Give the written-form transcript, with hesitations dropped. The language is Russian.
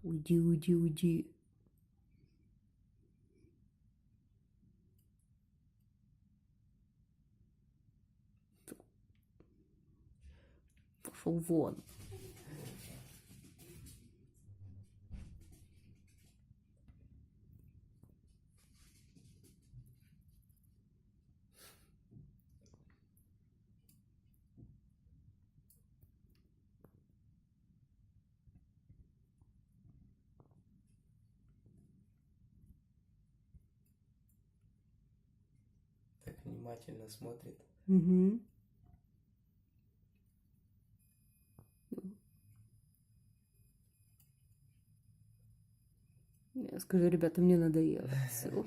Уйди, уйди, уйди. Пошел вон. Так внимательно смотрит. Угу. Я скажу, ребята, мне надоело. Все.